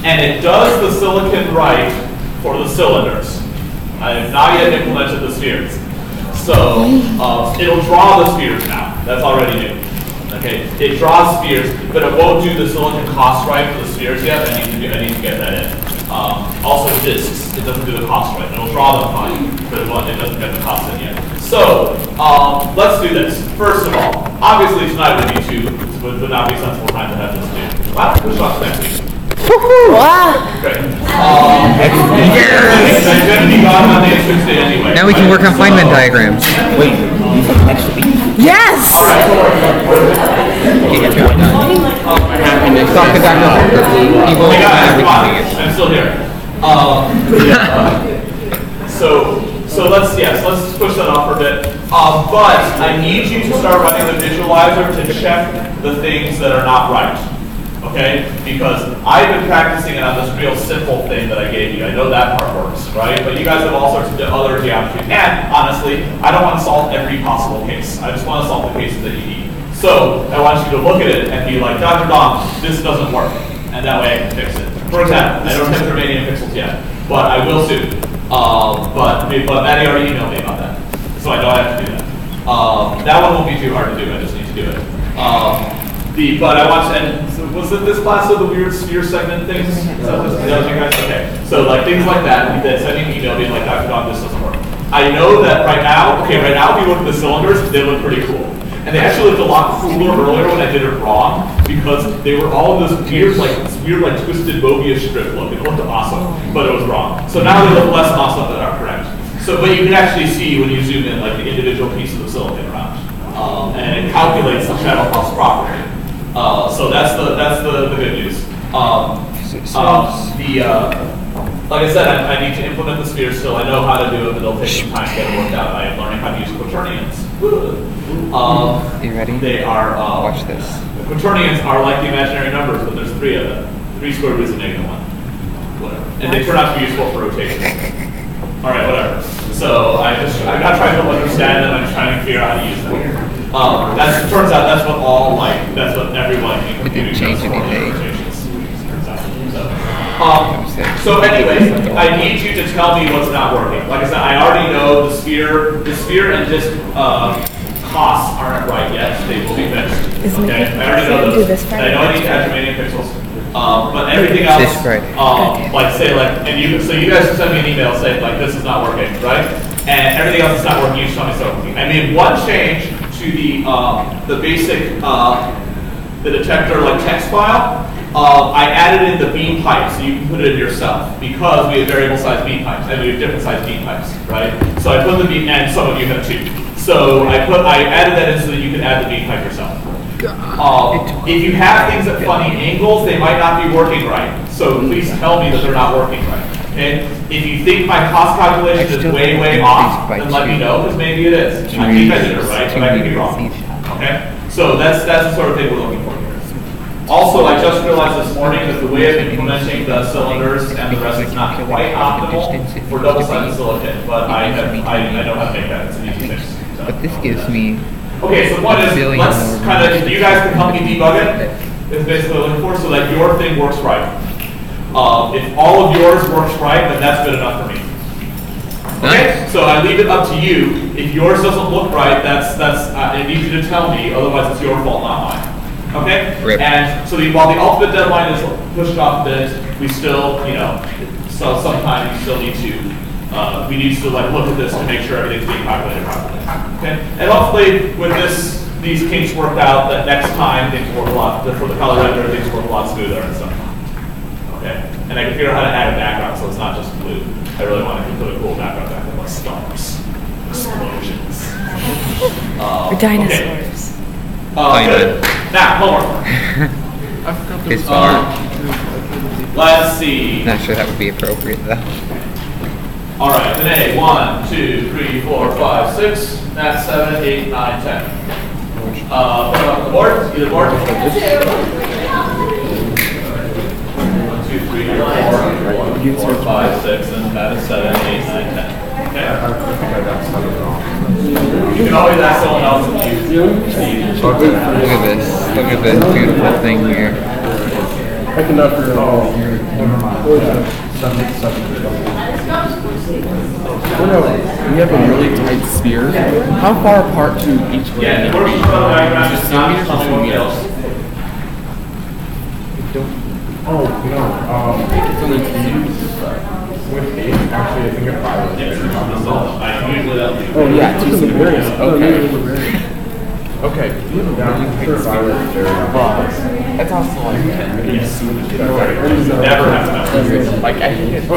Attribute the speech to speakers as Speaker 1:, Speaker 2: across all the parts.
Speaker 1: and it does the silicon right for the cylinders. I have not yet implemented the spheres. So it'll draw the spheres now. That's already new. Okay, it draws spheres, but it won't do the silicon cost right for the spheres yet. I need to get that in. Also disks, it doesn't do the cost right. It'll draw them fine, but it doesn't get the cost in yet. So let's do this. First of all, obviously tonight would not be a sensible time to have this due. Wow, push off next week.
Speaker 2: Wow.
Speaker 1: Great. I'm going to be gone on the Tuesday anyway.
Speaker 3: Now we can work on Feynman diagrams.
Speaker 4: Wait, next week?
Speaker 2: Yes!
Speaker 1: I'm still here. So let's push that off for a bit. But I need you to start running the visualizer to check the things that are not right. Okay? Because I've been practicing it on this real simple thing that I gave you. I know that part works, right? But you guys have all sorts of other geometry. And honestly, I don't want to solve every possible case. I just want to solve the cases that you need. So I want you to look at it and be like, Dr. Dom, this doesn't work. And that way I can fix it. For example, I don't have Germanium pixels yet, but I will soon. But Maddie already emailed me about that. So I know I have to do that. That one won't be too hard to do. I just need to do it. But I want to, and so was it this class of the weird sphere segment things? Is that what you guys? Okay. So like things like that, sending an email being like, Dr. Don, this doesn't work. I know that right now if you look at the cylinders, they look pretty cool. And they actually looked a lot cooler earlier when I did it wrong because they were all this weird twisted Mobius strip look. It looked awesome, but it was wrong. So now they look less awesome that are correct. So, but you can actually see when you zoom in like the individual pieces of silicon around. And it calculates the channel cost properly. So that's the good news. Like I said, I need to implement the spheres still. I know how to do it, but it'll take some time to get it worked out. I am learning how to use quaternions.
Speaker 3: You ready?
Speaker 1: They are.
Speaker 3: Watch this.
Speaker 1: The quaternions are like the imaginary numbers, but there's 3 of them. 3 squared root is a -1. Whatever. And they turn out to be useful for rotation. All right, whatever. So I'm not trying to understand them. I'm just trying to figure out how to use them. Turns out that's what everyone in computing does for rotations. So anyway, I need you to tell me what's not working. Like I said, I already know the sphere and disk costs aren't right yet. They will be fixed. Okay, I already know those. I know I need to add Germanium pixels. But everything else, so you guys can send me an email saying like this is not working, right? And everything else is not working. You just tell me so working. I made one change to the basic the detector like text file. I added in the beam pipe so you can put it in yourself because we have variable size beam pipes and we have different size beam pipes, right? So I put the beam, and some of you have too. So I added that in so that you can add the beam pipe yourself. If you have things at funny angles, they might not be working right. So please tell me that they're not working right. Okay? If you think my cost calculation is way off, then let me know because maybe it is. I think I did it right, but I could be wrong. Okay? So that's the sort of thing we're looking for here. Also, I just realized this morning that the way of implementing the cylinders and the rest is not quite optimal for double-sided silicon, but I know how to make that. It's an easy fix. So.
Speaker 3: But this gives me.
Speaker 1: Okay, so one is let's kind of you guys can help me debug it. Is basically what I'm looking for so that your thing works right. If all of yours works right, then that's good enough for me. Okay, so I leave it up to you. If yours doesn't look right, I need you to tell me. Otherwise, it's your fault, not mine. Okay?
Speaker 3: Rip.
Speaker 1: And so while the ultimate deadline is pushed off a bit, we still, so sometimes you still need to, we need to like look at this to make sure everything's being calculated properly. Okay? And hopefully with these kinks worked out, that next time things work a lot, for the color render, things work a lot smoother and stuff. Okay? And I can figure out how to add a background so it's not just blue. I really want to put a cool background back there, like stars, explosions.
Speaker 2: Or dinosaurs.
Speaker 1: Okay. Good. Now, homework.
Speaker 3: It's hard.
Speaker 1: Let's see.
Speaker 3: Not sure that would be appropriate though.
Speaker 1: All right, today 1, 2, 3, 4, 5, 6. That's 7, 8, 9, 10. Put it on the board. Either board. 1, 2, 3, 4, 5, 6, and that is 7, 8, 9, 10. Okay. You can always ask someone else if you need.
Speaker 3: Look at this. Look at this beautiful thing here.
Speaker 5: I can not figure out. We have a really tight sphere. How far apart to each one?
Speaker 1: Yeah, we're each other diagram is not
Speaker 5: Centimeters or
Speaker 1: something
Speaker 5: meters?
Speaker 1: else.
Speaker 5: Oh, no. It's only centimeters. With 8, actually, I think it's 5. Oh, yeah, 2 centimeters. Okay. Okay. That's also like 10 meters.
Speaker 1: Never have to memorize.
Speaker 5: Like, I think it's...
Speaker 1: A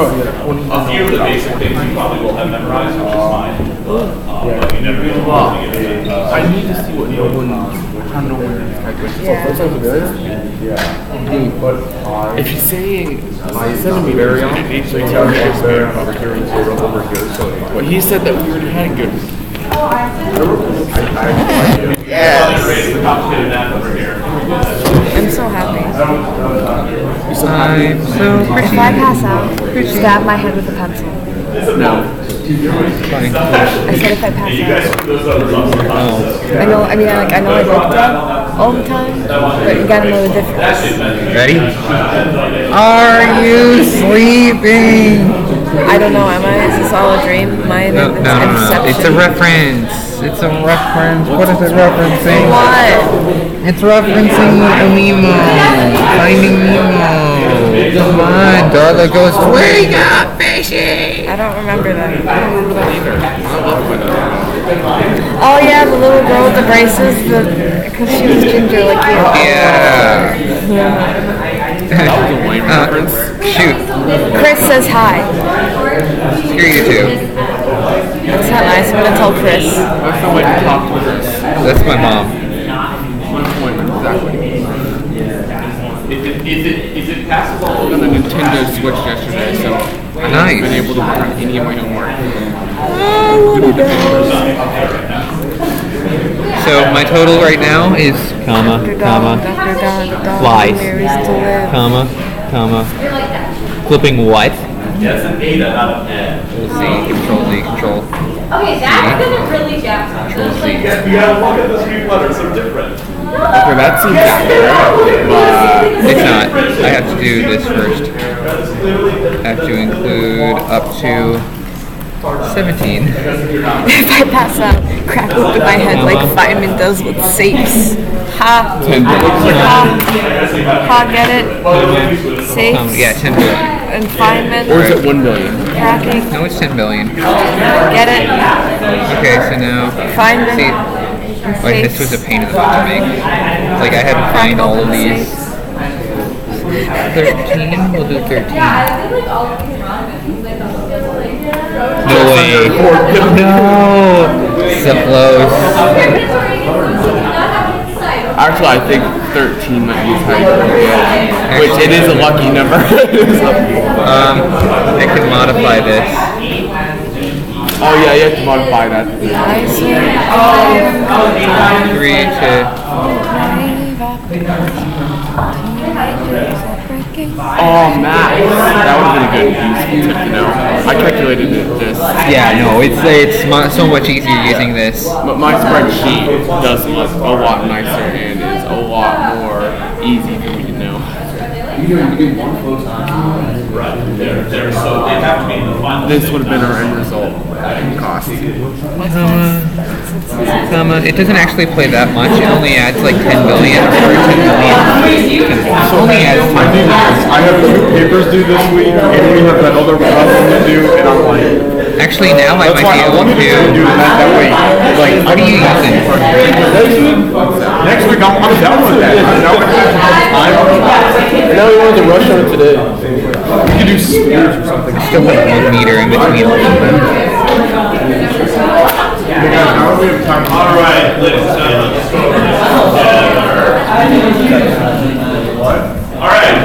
Speaker 1: few of the basic things you probably will have memorized, which is fine. But you never get to get it.
Speaker 5: I need to see what no one... I don't know where these calculations. So first time's a barrier? Yeah. But if you're saying centimeter, so you tell me it's there over here and 0 over here. So what he said that we already had good.
Speaker 1: Yes. The complicated math over here.
Speaker 2: I'm so happy.
Speaker 3: I'm so
Speaker 2: If I pass out, stab my head with a pencil.
Speaker 5: No.
Speaker 3: funny.
Speaker 2: I said if I pass
Speaker 1: You guys
Speaker 2: out.
Speaker 1: screw those over sometimes.
Speaker 2: I know, I mean, I know I look dead all the time, but you gotta know the difference.
Speaker 3: Ready? Are you sleeping?
Speaker 2: I don't know, am I? Is this all a dream? Am I in
Speaker 3: No.
Speaker 2: inception?
Speaker 3: It's a reference. It's a reference. What is it referencing?
Speaker 2: What?
Speaker 3: It's referencing Nemo. Finding Nemo. Come on, Darla goes, wake up, fishy!
Speaker 2: I don't remember that. Oh yeah, the little girl with the braces, because she was ginger like you.
Speaker 3: Yeah.
Speaker 5: That was a Wayne reference.
Speaker 3: Shoot.
Speaker 2: Chris says hi.
Speaker 3: Screw you two.
Speaker 2: That's not nice, I'm gonna tell Chris.
Speaker 5: What's the way to talk to Chris?
Speaker 3: That's my mom.
Speaker 5: Exactly.
Speaker 1: Is it passable?
Speaker 5: I got a Nintendo Switch yesterday, so I haven't
Speaker 3: Nice.
Speaker 5: been able to work on any of my own work.
Speaker 3: So my total right now is comma, lies, comma, flipping what?
Speaker 1: Yeah, it's an 8 out of 10.
Speaker 3: We'll see, control Z, control.
Speaker 6: Okay, that's gonna really jack
Speaker 3: Control Z.
Speaker 1: You gotta look at the Greek letters, they're different.
Speaker 5: Okay, that seems accurate.
Speaker 3: It's not. I have to do this first. I have to include up to 17.
Speaker 2: If I pass out, crack open my head like Feynman does with safes. Ha.
Speaker 5: 10 billion.
Speaker 2: Ha, get it? Safes.
Speaker 3: Yeah, 10 billion.
Speaker 2: And Feynman.
Speaker 5: Or is it 1 billion?
Speaker 2: Cracking.
Speaker 3: No, it's 10 billion.
Speaker 2: Get it?
Speaker 3: Okay, so now,
Speaker 2: Feynman.
Speaker 3: see, like this was a pain in the butt to make. Like I had to find all of these. 13, we'll do 13. No way. No! So close.
Speaker 5: Actually, I think 13 might be tighter. Which it is a lucky number.
Speaker 3: I can modify this.
Speaker 5: Oh yeah, you have to modify that.
Speaker 3: 3 to...
Speaker 5: Oh, math. That would have been a good tip to know. I calculated this.
Speaker 3: Yeah, no, it's so much easier using this.
Speaker 5: But my spreadsheet does look a lot nicer and is a lot more easy for me to know.
Speaker 1: Right. They're so they have to be in the final.
Speaker 5: This would have been our end result cost.
Speaker 3: It doesn't actually play that much. It only adds like 10 billion or 10 million. It only adds 10 billion.
Speaker 5: I have 2 papers due this week, and we have that other problem to do, and I'm like...
Speaker 3: Actually, now I might be able to
Speaker 5: do that way. Like,
Speaker 3: what are you using?
Speaker 5: Next week, I'm down with that. Now we wanted to rush on it today. We could do spears or something.
Speaker 3: Still like 1 meter in between all of them.
Speaker 1: All right, ladies and gentlemen, let's go over this together. All right.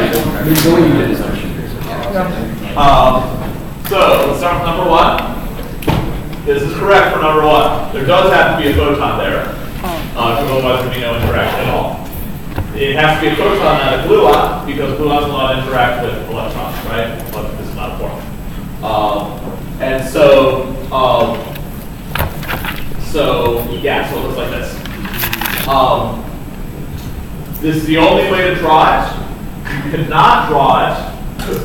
Speaker 1: So let's start with number 1. This is correct for number 1. There does have to be a photon there, because otherwise there would be no interaction at all. It has to be a photon, not a gluon, because gluons will not interact with electrons, right? But this is not a form. And so yeah, so it looks like this. This is the only way to draw it. could not draw it.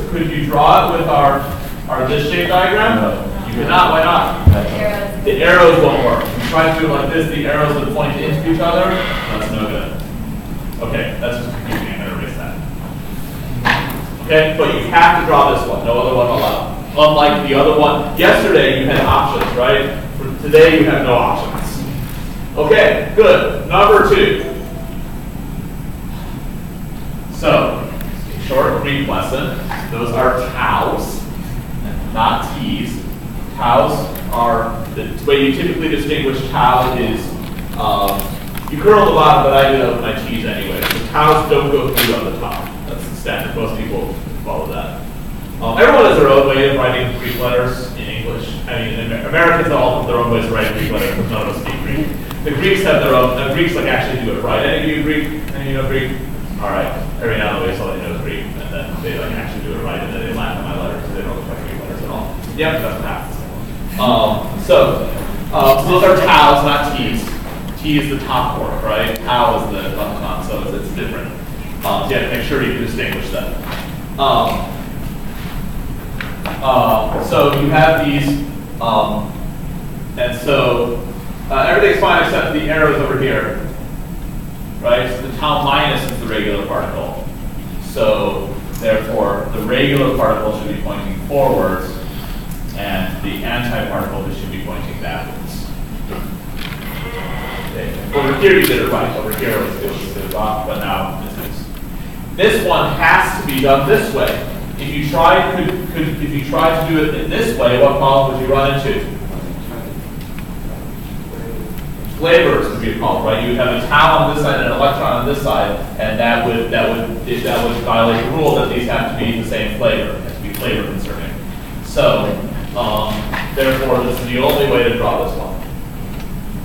Speaker 1: Could you draw it with our this shape diagram? You could not. Why not? The arrows won't work. If you try to do it like this, the arrows would point into each other. That's no good. Okay, that's just confusing. I'm going to erase that. Okay, but you have to draw this one. No other one allowed. Unlike the other one, yesterday you had options, right? For today you have no options. Okay, good. Number 2. So, short Greek lesson. Those are taus, not t's. Taus are, the way you typically distinguish tau is, you curl the bottom, but I do that with my t's anyway. So taus don't go through on the top. That's the standard. Most people follow that. Everyone has their own way of writing Greek letters in English. I mean, Americans all have their own ways of writing Greek letters, because none of us speak Greek. The Greeks have their own, the Greeks like actually do it right. Any of you Greek? Any of you know Greek? All right. Every now and then somebody knows Greek, and then they like actually do it right, and then they laugh at my letters because they don't look like Greek letters at all. Yep, that's what happens. So those are taus, not t's. T is the top fork, right? Tau is the on, so it's different. So you have to make sure you can distinguish them. So you have these, and so everything's fine except the arrows over here. Right? So the tau minus is the regular particle. So therefore, the regular particle should be pointing forwards, and the antiparticle should be pointing backwards. Okay. Over here you did it right. Over here it was off, but now this is. This one has to be done this way. If you try to do it in this way, what problem would you run into? Flavors would be a problem, right? You would have a tau on this side and an electron on this side, and that would violate the rule that these have to be the same flavor. It has to be flavor conserving. So therefore, this is the only way to draw this one.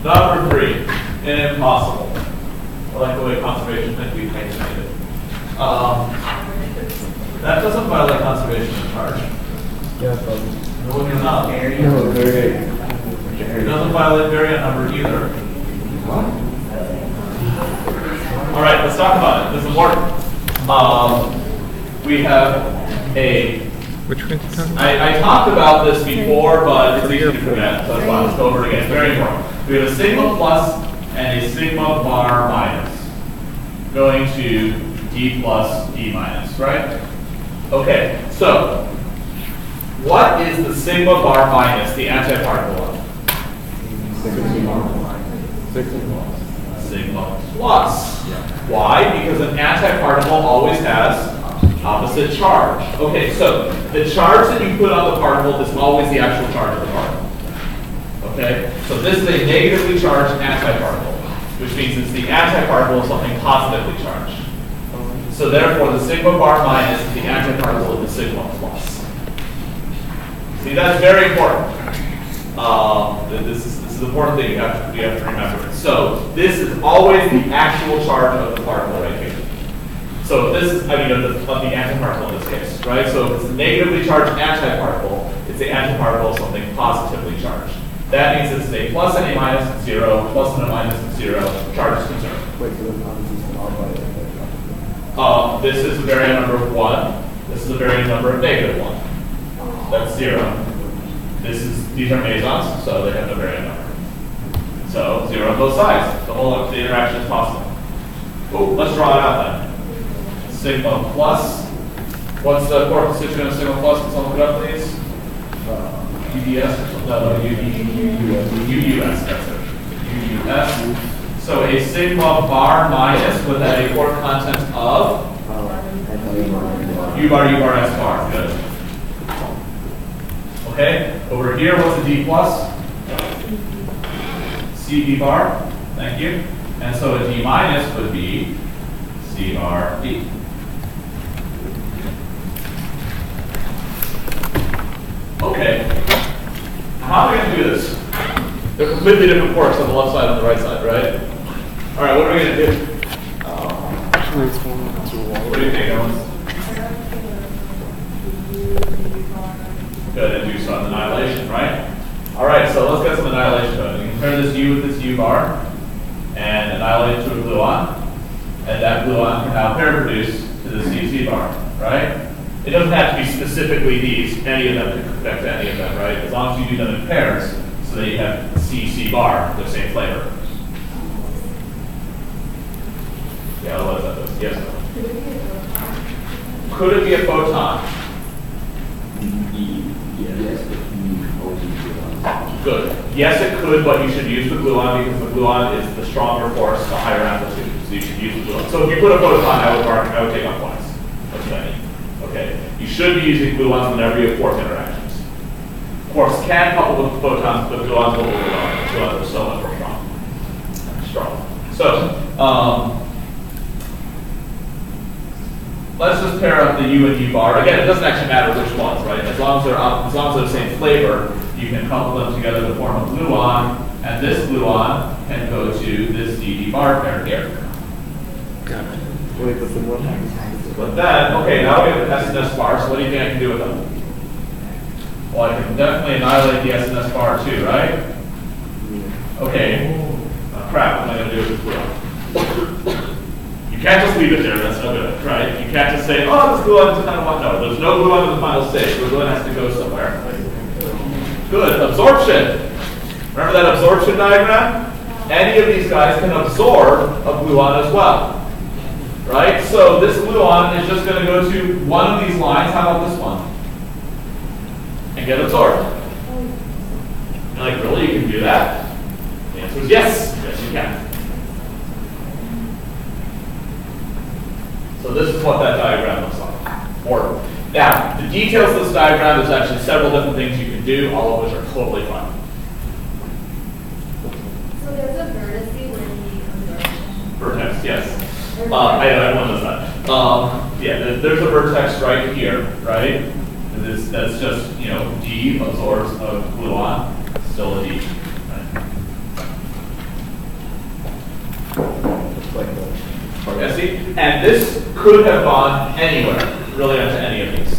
Speaker 1: Number 3, impossible. I like the way conservation can be painted. That doesn't violate conservation of charge.
Speaker 5: Yeah, it does.
Speaker 1: No, it does not.
Speaker 5: No, very.
Speaker 1: It doesn't violate variant number either. All right, let's talk about it. This is important. We have a.
Speaker 3: Which one's you talking about?
Speaker 1: I talked about this before, but it's easy to forget, so let's go over it again. It's very important. We have a sigma plus and a sigma bar minus going to d plus d minus, right? Okay, so what is the sigma bar minus, the antiparticle of? Sigma plus. Why? Because an antiparticle always has opposite charge. Okay, so the charge that you put on the particle is always the actual charge of the particle. Okay, so this is a negatively charged antiparticle, which means it's the antiparticle of something positively charged. So therefore, the sigma bar minus is the antiparticle of the sigma plus. See, that's very important. This is an important thing you have to remember. So this is always the actual charge of the particle right here. So this is, of the antiparticle in this case, right? So if it's a negatively charged antiparticle, it's the antiparticle of something positively charged. That means it's a plus and a minus is 0, plus and a minus is 0, charge is conserved.
Speaker 5: Wait, so
Speaker 1: this is a variant number of 1. This is a variant number of -1. That's 0. These are mesons, so they have no variant number. So 0 on both sides. The interaction is possible. Oh, let's draw it out then. Sigma plus. What's the core constituent of sigma plus? Can someone look it up, please? UDS or something? No, UUS. That's it. UUS. So a sigma bar minus would have a core content of U bar, S bar. Good. Okay. Over here, what's a D plus? CB bar. Thank you. And so a D minus would be CRD. Okay. How am I going to do this? They're completely different quarks on the left side and the right side, right? All right, what are we going to do? What do you think, Ellen? Good, and do some annihilation, right? All right, so let's get some annihilation going. We can compare this U with this U bar and annihilate to a gluon. And that gluon can now pair produce to the CC bar. right? It doesn't have to be specifically these. Any of them can connect to any of them, right? As long as you do them in pairs, so that you have C bar, the same flavor. Yeah, otherwise that does. Yes. Could it be a photon? Good. Yes, it could, but you should use the gluon because the gluon is the stronger force, the higher amplitude. So you should use the gluon. So if you put a photon, I would take on points. That's what I mean. Okay. You should be using gluons whenever you have quark interactions. Quarks can couple with photons, but gluons will gluons. Gluons are so much more strong. So let's just pair up the U and U bar. Again, it doesn't actually matter which ones, right? As long as they're the same flavor, you can couple them together to form a gluon, and this gluon can go to this DD bar pair here.
Speaker 5: Got it. Wait, but then what happens?
Speaker 1: But then, okay, now we have the SNS bar, so what do you think I can do with them? Well, I can definitely annihilate the SNS bar too, right? Okay. Crap, what am I going to do with this gluon? You can't just leave it there, that's no good, right? You can't just say, oh, this gluon is kind of one. No, there's no gluon in the final stage. The gluon has to go somewhere. Good, absorption. Remember that absorption diagram? Any of these guys can absorb a gluon as well. Right? So this gluon is just going to go to one of these lines. How about this one? And get absorbed. You're like, really? You can do that? The answer is yes. Yes, you can. So this is what that diagram looks like. Now, the details of this diagram, there's actually several different things you can do, all of which are totally fine.
Speaker 6: So there's a vertex in the absorption.
Speaker 1: Vertex, yes. Everyone knows that. Yeah, there's a vertex right here, right? That's just, D absorbs a gluon, still a D. Right? Yeah, see? And this could have gone anywhere, really onto any of these.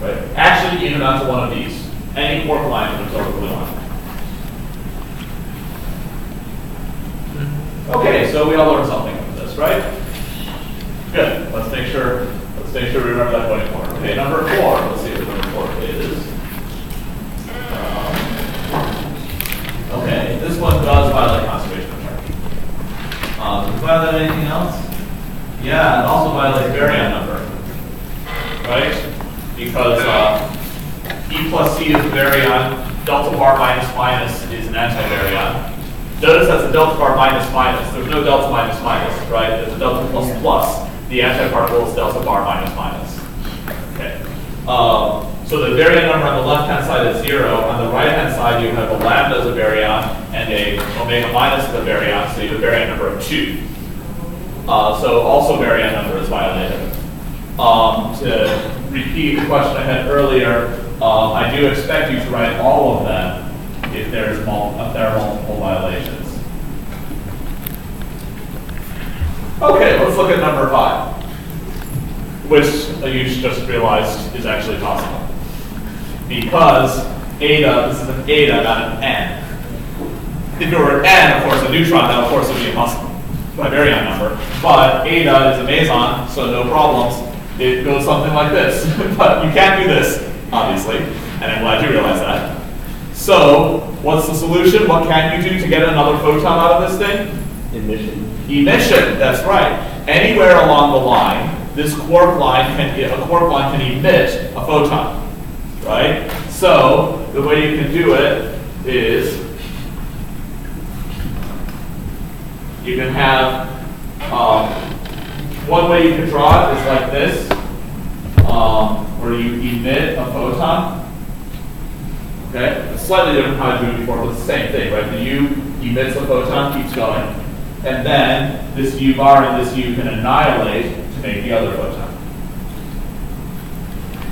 Speaker 1: Right? Actually, even onto one of these. Any quark line can absorb a gluon. Okay, so we all learned something from this, right? Good. Let's make sure we remember that going forward. Okay, number 4. Let's see what number 4 is. Okay, this one does violate conservation of charge. Does it violate anything else? Yeah, it also violates baryon number, right? Because E plus C is a baryon, delta bar minus minus is an antibaryon. Notice that's a delta bar minus minus. There's no delta minus minus, right? There's a delta plus plus. The antiparticle is delta bar minus minus. Okay. So the baryon number on the left-hand side is 0. On the right-hand side, you have a lambda as a baryon and a omega minus as a baryon, so you have a baryon number of 2. So also baryon number is violated. To repeat the question I had earlier, I do expect you to write all of them if there are multiple violations. Okay, let's look at number 5, which you just realized is actually possible. Because eta, this is an eta, not an n. If it were an n, of course, a neutron, then of course it would be impossible by baryon number. But eta is a meson, so no problems. It goes something like this. But you can't do this, obviously, and I'm glad you realized that. So, what's the solution? What can you do to get another photon out of this thing?
Speaker 5: Emission.
Speaker 1: Emission, that's right. Anywhere along the line, a quark line can emit a photon, right? So, the way you can do it is you can have, one way you can draw it is like this, where you emit a photon. Okay, it's slightly different how I drew it before, but it's the same thing, right? The U emits a photon, keeps going, and then this U bar and this U can annihilate to make the other photon.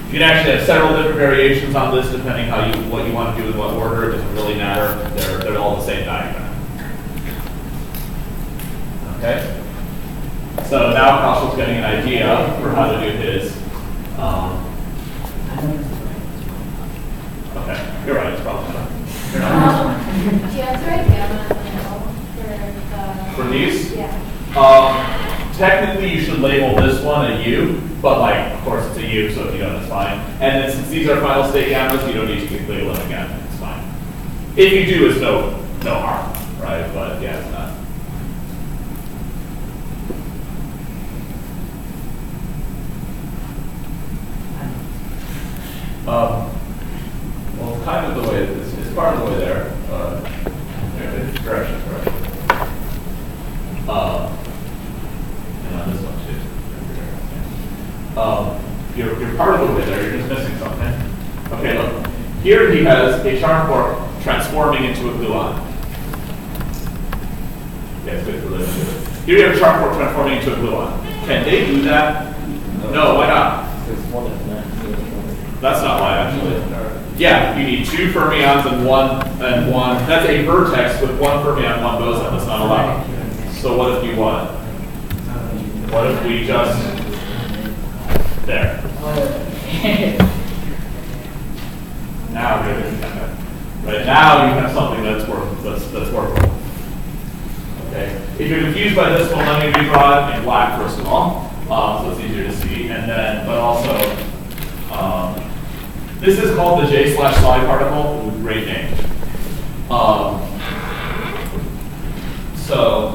Speaker 1: You can actually have several different variations on this depending what you want to do in what order. It doesn't really matter. They're all the same diagram. Okay. So now Kaushal getting an idea for how to do his. Okay, you're right. It's probably not. You're not.
Speaker 6: Do you have to write gamma in the middle
Speaker 1: For these?
Speaker 6: Yeah.
Speaker 1: Technically, you should label this one a U, but of course, it's a you, so if you don't, it's fine. And then since these are final state gammas, you don't need to nucleate them again. It's fine. If you do, it's no harm, right? But yeah, it's not. Well, kind of the way it's part of the way there. Direction, correct. And on this one too. You're part of the way there. You're just missing something. Okay, look. Here he has a charm quark transforming into a gluon. Yeah, it's good for living. Here you have a charm quark transforming into a gluon. Can they do that? No, why not? That's not why, actually. Yeah, you need 2 fermions and one. That's a vertex with 1 fermion, 1 boson. That's not allowed. So what if you want? What if we just there? Now we're going to right now you have something that's workable. Okay. If you're confused by this one, let me redraw it in black first of all, so it's easier to see, and then but also. This is called the J/psi particle with great name. So,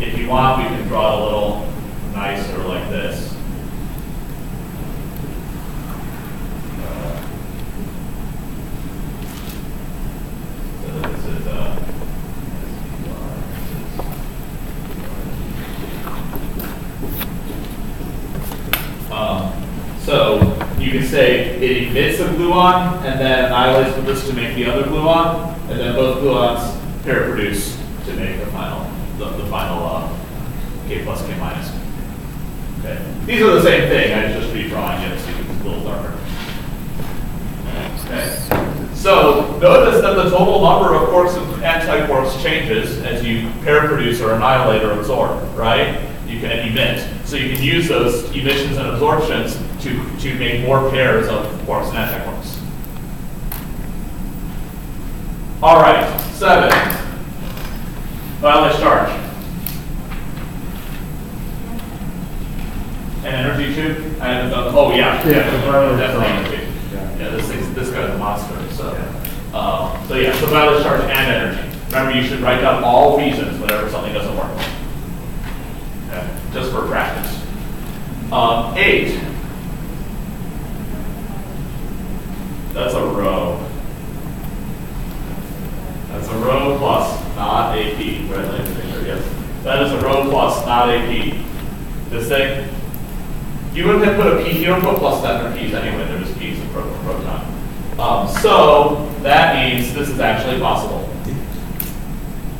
Speaker 1: if you want, we can draw it a little nicer like this. So this is so you can say it emits a gluon and then annihilates with this to make the other gluon, and then both gluons pair produce to make the final K plus K minus. Okay. These are the same thing. I'm just redrawing it so it's a little darker. Okay. So notice that the total number of quarks and antiquarks changes as you pair produce or annihilate or absorb, right? You can emit. So you can use those emissions and absorptions to make more pairs of quarks and antiquarks. All right, 7. Violence charge. And energy too? I haven't done. Oh yeah, definitely energy. Yeah, this guy's a monster. So, so yeah, so violence charge and energy. Remember, you should write down all reasons whenever something doesn't work. Okay, just for practice. 8. That's a row. That's a row plus, not AP. Red light finger, yes. That is a row plus, not AP. This thing, you wouldn't have put a P. You don't put plus that for P's anyway. They're just P's of proton. So that means this is actually possible.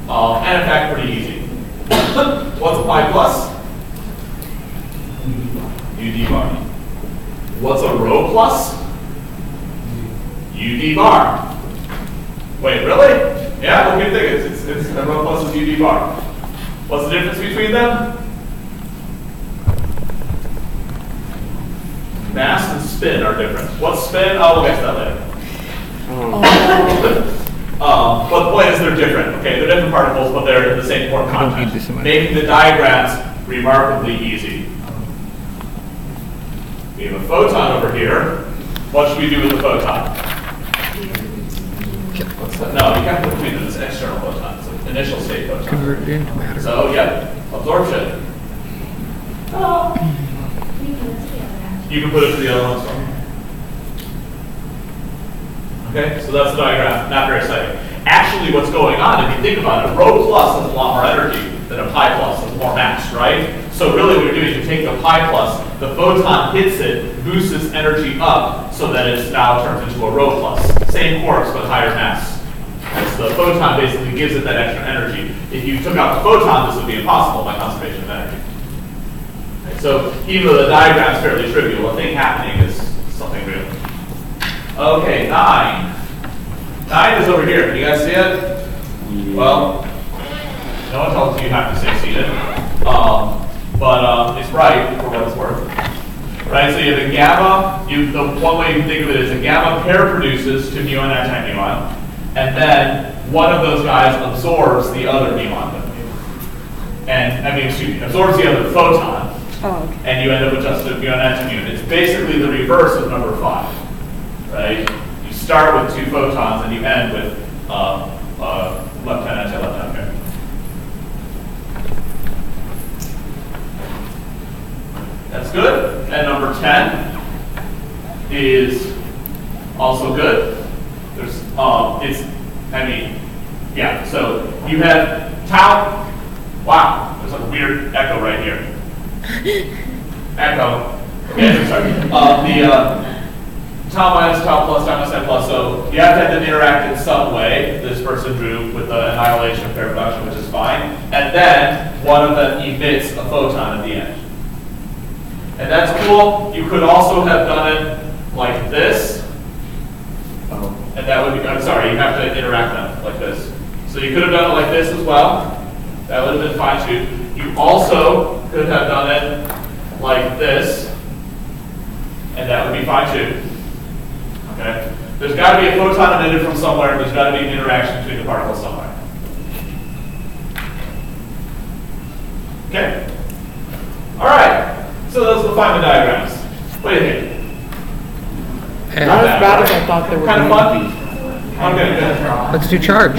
Speaker 1: And in fact, pretty easy. What's a pi plus? UD bar. What's a rho plus? UD bar. Wait, really? Yeah, what do you think? It's a rho plus is UD bar. What's the difference between them? Mass and spin are different. What's spin? Oh, we'll get to that later. But the point is they're different. Okay, they're different particles, but they're in the same form content, making the diagrams remarkably easy. We have a photon over here. What should we do with the photon? No, you can't put between them. It's an external photon. It's an initial state photon.
Speaker 3: Convert it into matter.
Speaker 1: So, yep, absorption. You can put it to the other ones. Okay, so that's the diagram. Not very exciting. Actually, what's going on, if you think about it, rho plus has a lot more energy than a pi plus, has more mass, right? So really what you're doing is you take the pi plus, the photon hits it, boosts its energy up, so that it's now turns into a rho plus. Same quarks, but higher mass. And so the photon basically gives it that extra energy. If you took out the photon, this would be impossible by conservation of energy. Okay, so even though the diagram is fairly trivial, the thing happening is something real. Okay, 9. 9 is over here. Can you guys see it? Well, no one tells you you have to stay seated. But it's right for what it's worth. Right, so you have a gamma. The one way you can think of it is a gamma pair produces to muon anti-muon, and then one of those guys absorbs the other muon. And, absorbs the other photon.
Speaker 2: Oh, okay.
Speaker 1: and you end up with just a muon unit. It's basically the reverse of number 5, right? You start with 2 photons and you end with left-hand anti-left-hand pair. That's good. And number 10 is also good. There's, yeah, so you have tau. Wow, there's a weird echo right here. Echo. Okay, sorry. Tau minus tau plus tau minus n plus. So you have to have them interact in some way. This person drew with the annihilation of pair production, which is fine. And then one of them emits a photon at the end. And that's cool. You could also have done it like this. And that would be, I'm sorry, you have to interact them like this. So you could have done it like this as well. That would have been fine too. You also could have done it like this. And that would be fine too. Okay? There's got to be a photon emitted from somewhere. There's got to be an interaction between the particles somewhere. Okay? All right. So those are the Feynman diagrams. What do you think?
Speaker 5: Not as bad as I thought they were
Speaker 1: Kind of
Speaker 5: going
Speaker 1: fun?
Speaker 5: to be.
Speaker 1: Okay, good.
Speaker 3: Let's do charge.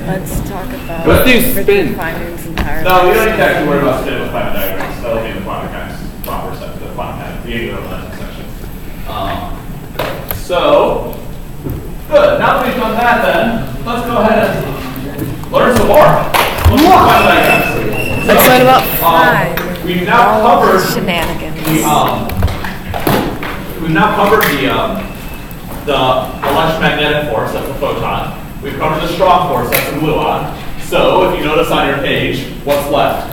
Speaker 2: Let's talk about
Speaker 5: Let's do spin.
Speaker 2: Feynman's entire.
Speaker 1: No, we don't need to actually worry about spin with Feynman diagrams. That'll be in the quantum mechanics proper section, the quantum mechanics, the angular momentum section. So, good. Now that we've done that, then let's go ahead and learn some more. Let's learn Feynman diagrams.
Speaker 2: Let's learn about
Speaker 1: We've now covered
Speaker 2: shenanigans.
Speaker 1: We've now covered the electromagnetic force, that's the photon. We've covered the strong force, that's the gluon. So if you notice on your page, what's left?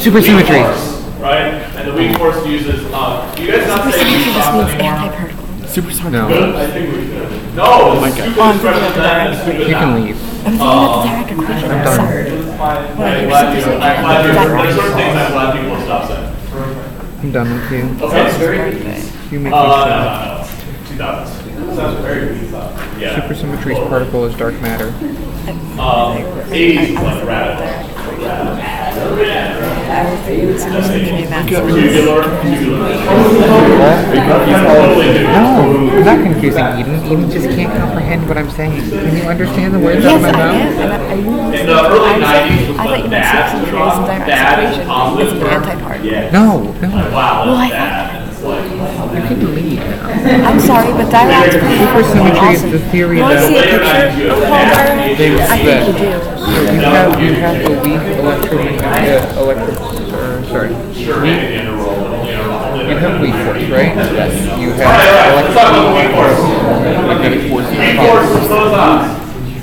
Speaker 3: Supersymmetry.
Speaker 1: Weak force, right? And the weak force uses, you guys not say weak
Speaker 2: Supersymmetry just
Speaker 1: force
Speaker 2: means
Speaker 1: anymore?
Speaker 2: antiparticle.
Speaker 5: Super
Speaker 3: No.
Speaker 1: Good? I think we should. No, it's stupid expression then and stupid
Speaker 3: You
Speaker 1: now.
Speaker 3: can leave.
Speaker 2: I'm thinking of the direct equation.
Speaker 3: I'm
Speaker 2: I'm
Speaker 3: done.
Speaker 2: sorry.
Speaker 1: I'm glad you, there's certain things I'm glad people will stop saying.
Speaker 3: I'm done with you.
Speaker 1: Okay.
Speaker 3: You make me
Speaker 1: No,
Speaker 3: sad.
Speaker 1: no, no. 2000s. Sounds very good stuff. Yeah.
Speaker 3: Supersymmetry's particle is dark matter.
Speaker 1: 80s is like radical. Tubular.
Speaker 3: No, I'm not confusing Eden. Eden just can't comprehend what I'm saying. Can you understand the words out of my mouth?
Speaker 1: In the early 90s was
Speaker 2: I thought you
Speaker 1: the
Speaker 2: meant
Speaker 1: dad
Speaker 2: supersymmetry as in direct
Speaker 1: dad
Speaker 2: equation.
Speaker 1: positive
Speaker 2: It's an
Speaker 1: term.
Speaker 2: antipart.
Speaker 1: Yeah.
Speaker 3: No,
Speaker 1: Like,
Speaker 3: no.
Speaker 1: wow,
Speaker 2: Well,
Speaker 1: that's
Speaker 2: I
Speaker 1: bad. It's like,
Speaker 3: You can leave now.
Speaker 2: I'm sorry, but direct
Speaker 3: Supersymmetry is the theory
Speaker 2: You want to see a
Speaker 3: that
Speaker 2: picture of Palmer?
Speaker 3: they
Speaker 2: I think you do.
Speaker 3: you have the weak electromagnetic sorry.
Speaker 1: sure, maybe the underworld, but only
Speaker 3: You
Speaker 1: underworld.
Speaker 3: have weak force, right? Yes. You
Speaker 1: All right,
Speaker 3: have
Speaker 1: let's talk about the weak force.
Speaker 3: electromagnetic force.
Speaker 1: Weak force is those odds.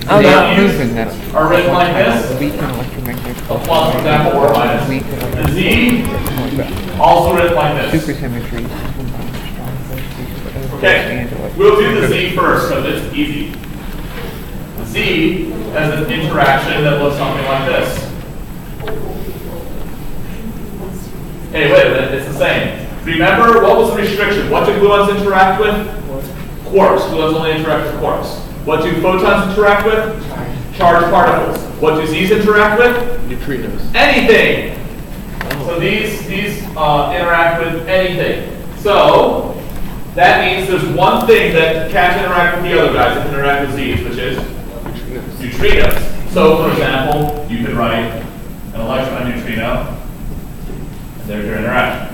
Speaker 2: Oh,
Speaker 3: They
Speaker 2: yeah.
Speaker 3: have proven that
Speaker 1: Are written like this.
Speaker 3: weak and electromagnetic force.
Speaker 1: Plus, for example, or minus.
Speaker 3: Weak
Speaker 1: The
Speaker 3: electromagnetic
Speaker 1: Z,
Speaker 3: force.
Speaker 1: also written like this.
Speaker 3: Supersymmetry.
Speaker 1: Okay, we'll do the Z first because it's easy. Z has an interaction that looks something like this. Hey, wait a minute, it's the same. Remember, what was the restriction? What do gluons interact with? Quarks. Gluons only interact with quarks. What do photons interact with? Charged particles. What do Z's interact with?
Speaker 5: Neutrinos.
Speaker 1: Anything. So these interact with anything. So that means there's one thing that can't interact with the other guys that can interact with Z's, which is neutrinos. So for example, you could write an electron neutrino, and there's your interaction.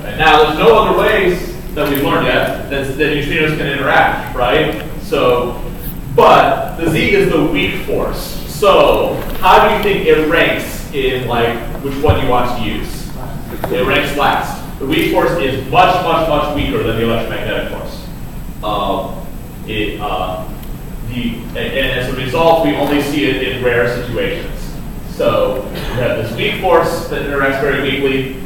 Speaker 1: Right, now there's no other ways that we've learned yet that neutrinos can interact, right? So, but the Z is the weak force. So how do you think it ranks in like which one you want to use? It ranks last. The weak force is much, much, much weaker than the electromagnetic force. And as a result, we only see it in rare situations. So we have this weak force that interacts very weakly.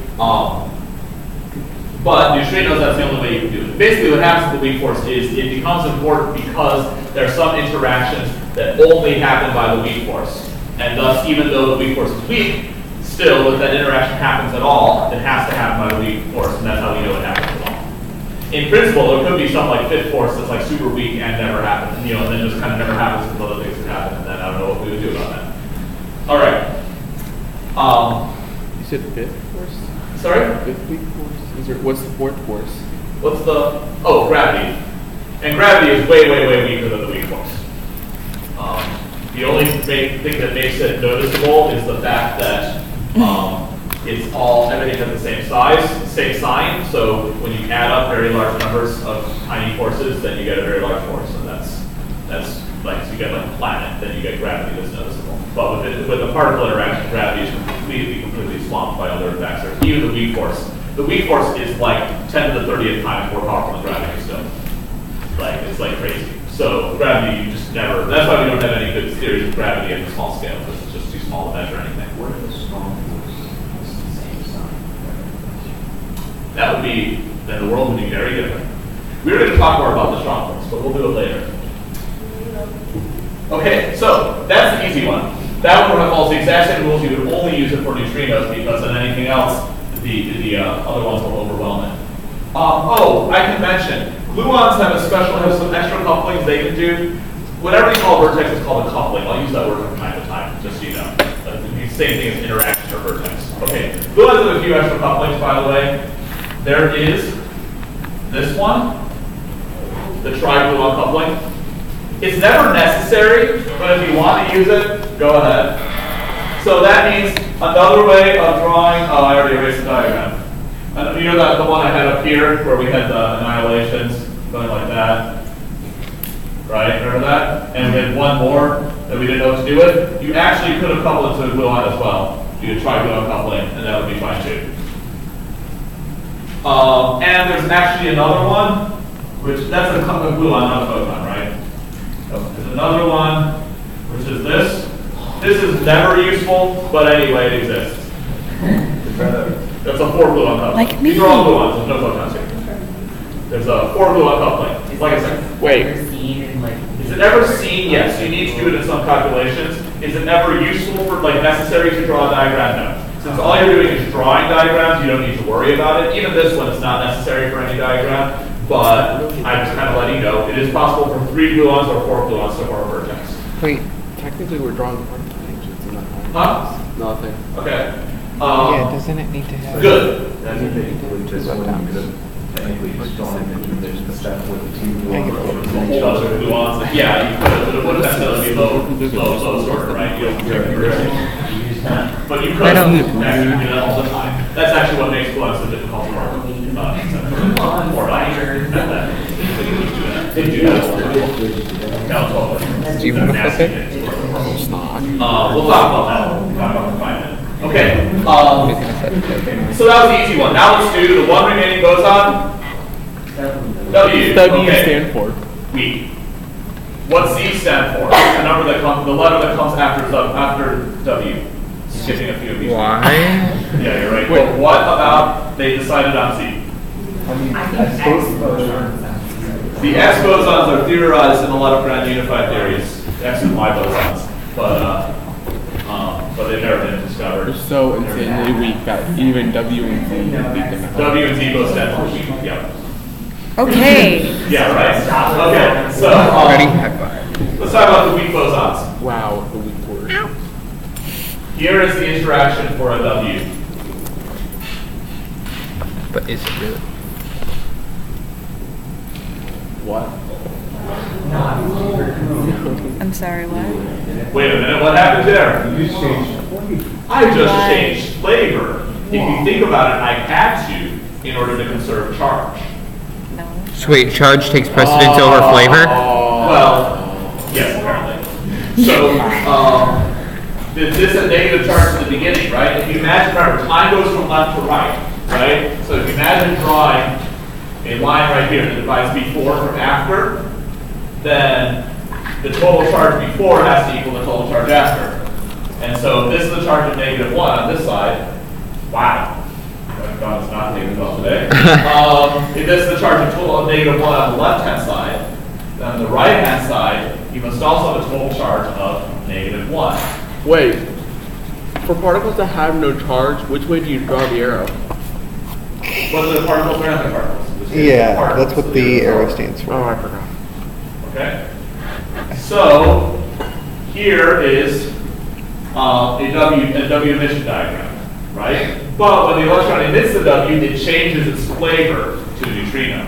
Speaker 1: But neutrinos, that's the only way you can do it. Basically what happens with the weak force is it becomes important because there are some interactions that only happen by the weak force. And thus, even though the weak force is weak, still, if that interaction happens at all, it has to happen by the weak force, and that's how we know it happens at all. In principle, there could be some like fifth force that's like super weak and never happens, and then just kind of never happens because other things can happen, and then I don't know what we would do about that. All right.
Speaker 5: You said fifth force?
Speaker 1: Sorry?
Speaker 5: Fifth weak force? What's the fourth force?
Speaker 1: What's the, oh, gravity. And gravity is way, way, way weaker than the weak force. The only thing that makes it noticeable is the fact that it's all, everything has the same size, same sign, so when you add up very large numbers of tiny forces, then you get a very large force, and that's like, so you get like a planet, then you get gravity that's noticeable. But with the particle interaction, gravity is completely swamped by other effects. Or even the weak force. The weak force is like 10 to the 30th times more powerful than gravity still. Like, it's like crazy. So gravity, you just never, that's why we don't have any good theories of gravity at the small scale, because it's just too small to measure anything.
Speaker 4: What if a strong force is the same sign?
Speaker 1: That would be, then the world would be very different. We were going to talk more about the strong force, but we'll do it later. Okay, so that's the easy one. That one follows the exact same rules. You would only use it for neutrinos, because in anything else, the other ones will overwhelm it. Oh, I can mention, gluons have some extra couplings they can do. Whatever you call a vertex is called a coupling. I'll use that word from time to time, just so you know. The same thing as interaction or vertex. Okay, gluons have a few extra couplings, by the way. There is this one, the trigluon coupling. It's never necessary, but if you want to use it, go ahead. So that means another way of drawing, oh, I already erased the diagram. You know that the one I had up here where we had the annihilations going like that? Right, remember that? And we had one more that we didn't know what to do with. You actually could have coupled it to a gluon as well. You could try gluon coupling, and that would be fine too. And there's actually another one, which that's a gluon, not a photon, right? There's another one, which is this. This is never useful, but anyway, it exists. That's a 4-gluon coupling.
Speaker 2: Like me.
Speaker 1: These are all gluons, there's no photons here. There's a 4-gluon coupling. Like I said.
Speaker 5: Wait.
Speaker 1: Is it ever seen? Yes, you need to do it in some calculations. Is it ever useful for, like, necessary to draw a diagram? No. Since all you're doing is drawing diagrams, you don't need to worry about it. Even this one is not necessary for any diagram, but I'm just kind of letting you know. It is possible for 3 gluons or 4 gluons to form a vertex.
Speaker 5: Wait, technically we're drawing particle tangents in that time.
Speaker 1: Huh?
Speaker 5: Nothing.
Speaker 1: Okay.
Speaker 3: Yeah, doesn't it need to have...
Speaker 1: Good.
Speaker 4: That's a big glitch as well. You could have technically strong into there's the step with the two
Speaker 1: Gluons. Yeah, you could, but it wouldn't necessarily be low order, right? You don't but you could actually do that all the time. That's actually what makes gluons so difficult to work. Or they do that.
Speaker 3: Do you want to flip it?
Speaker 5: It's not.
Speaker 1: We'll talk about that. We'll talk about refinement. Okay.
Speaker 3: Who's gonna set the
Speaker 1: So that was the easy one. Now let's do the one remaining boson. W.
Speaker 5: W
Speaker 1: Okay.
Speaker 5: stand for?
Speaker 1: Weak. What's Z stand for? The number that comes, the letter that comes after W. Skipping a few of these.
Speaker 3: Why?
Speaker 1: Yeah, you're right. But what about they decided on Z? The X bosons are theorized in a lot of grand unified theories. X and Y bosons, but they've never been discovered.
Speaker 5: They're so insanely weak that even W and Z weak enough.
Speaker 1: W and Z both stand for weak. Yeah.
Speaker 2: Okay.
Speaker 1: Yeah. Right. Okay. So
Speaker 3: Ready? High five.
Speaker 1: let's talk about the weak bosons.
Speaker 5: Wow, the weak word.
Speaker 1: Here is the interaction for a W.
Speaker 3: But is it really?
Speaker 5: What?
Speaker 2: I'm sorry, what?
Speaker 1: Wait a minute. What happened there? I just changed flavor. If you think about it, I had to in order to conserve charge.
Speaker 2: No.
Speaker 3: So wait, charge takes precedence over flavor?
Speaker 1: Well, yes, apparently. So, this a negative charge at the beginning, right? If you imagine, remember, time goes from left to right, right? So if you imagine drawing a line right here that divides before from after, then the total charge before has to equal the total charge after. And so if this is the charge of -1 on this side, wow. Thank God it's not negative well today. If this is the charge of total of -1 on the left-hand side, then on the right-hand side, you must also have a total charge of -1.
Speaker 5: Wait. For particles that have no charge, which way do you draw the arrow?
Speaker 1: Whether the particles or antiparticles.
Speaker 7: Yeah, that's what the arrow stands for.
Speaker 5: Oh, I forgot.
Speaker 1: Okay. So here is a W emission diagram, right? But when the electron emits the W, it changes its flavor to a neutrino.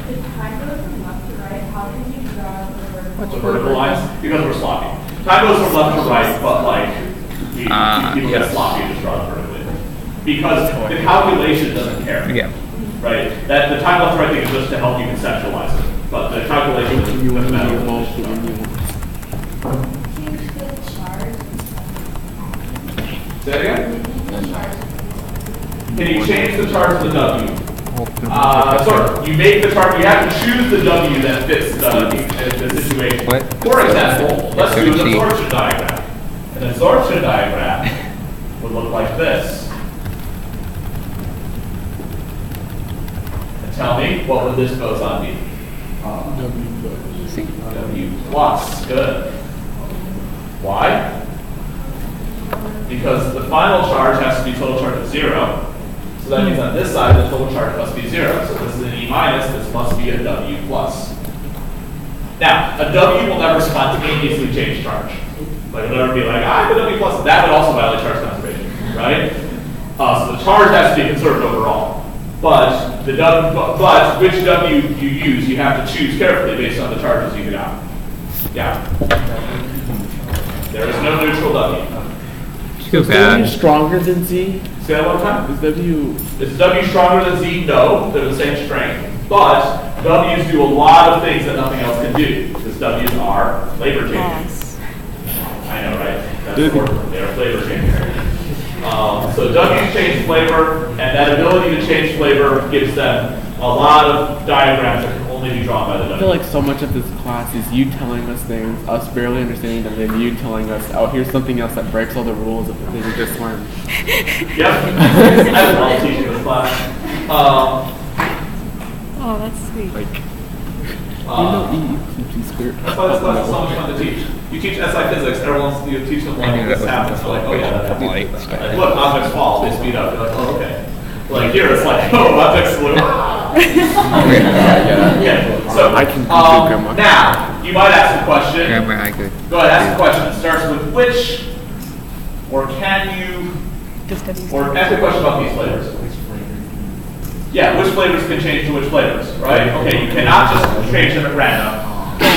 Speaker 6: If time goes from left to right, how can you draw the
Speaker 1: The vertical lines? Because we're sloppy. Time goes from left to right, but like, people get sloppy and just draw it vertically. Because the calculation doesn't care.
Speaker 3: Yeah.
Speaker 1: Right? That the time left to right thing is just to help you conceptualize it. But the calculation is
Speaker 5: You want
Speaker 1: the
Speaker 5: to
Speaker 1: matter.
Speaker 5: evolve the one you want.
Speaker 6: change the charge?
Speaker 1: Say that again? Can you change the charge of the W? Sorry, you make the charge, you have to choose the W that fits the situation.
Speaker 3: What?
Speaker 1: For example, let's do an
Speaker 3: 17.
Speaker 1: absorption diagram. An absorption diagram would look like this. And tell me, what would this boson be? W plus, good. Why? Because the final charge has to be total charge of 0. So that means on this side, the total charge must be 0. So this is an E minus, this must be a W plus. Now, a W will never spontaneously change charge. Like, it'll never be like, I have a W plus. That would also violate charge conservation, right? So the charge has to be conserved overall. But which W you use, you have to choose carefully based on the charges you got. Yeah. There is no neutral W.
Speaker 3: Too
Speaker 5: Is W
Speaker 3: bad.
Speaker 5: stronger than Z?
Speaker 1: Say that one more time.
Speaker 5: Is W...
Speaker 1: Is W stronger than Z? No, they're the same strength. But W's do a lot of things that nothing else can do. Because W's are flavor changing.
Speaker 2: Yes.
Speaker 1: I know, right? That's important. They are flavor changing. So W's change flavor, and that ability to change flavor gives them a lot of diagrams that can only be drawn by the
Speaker 5: I feel
Speaker 1: W.
Speaker 5: like so much of this class is you telling us things, us barely understanding them, and then you telling us, oh, here's something else that breaks all the rules of the thing we just learned.
Speaker 1: Yep. I love teaching this class.
Speaker 2: Oh, that's sweet.
Speaker 5: Like, you know E squared.
Speaker 1: That's why it's so much fun to teach. You teach SI physics, you teach them
Speaker 3: I knew
Speaker 1: like
Speaker 3: that
Speaker 1: this happens.
Speaker 3: was
Speaker 1: Like, oh yeah, that
Speaker 3: light.
Speaker 1: happens. Like, look, objects fall, they speed up. You're like, oh, okay. Like here, it's like, oh, objects slow. Yeah. So,
Speaker 5: I can do grammar.
Speaker 1: now, you might ask a question.
Speaker 3: Grammar, I could.
Speaker 1: Go ahead, ask a question. It starts with which, or can you, or ask a question about these flavors. Yeah, which flavors can change to which flavors, right? Okay, you cannot just change them at random.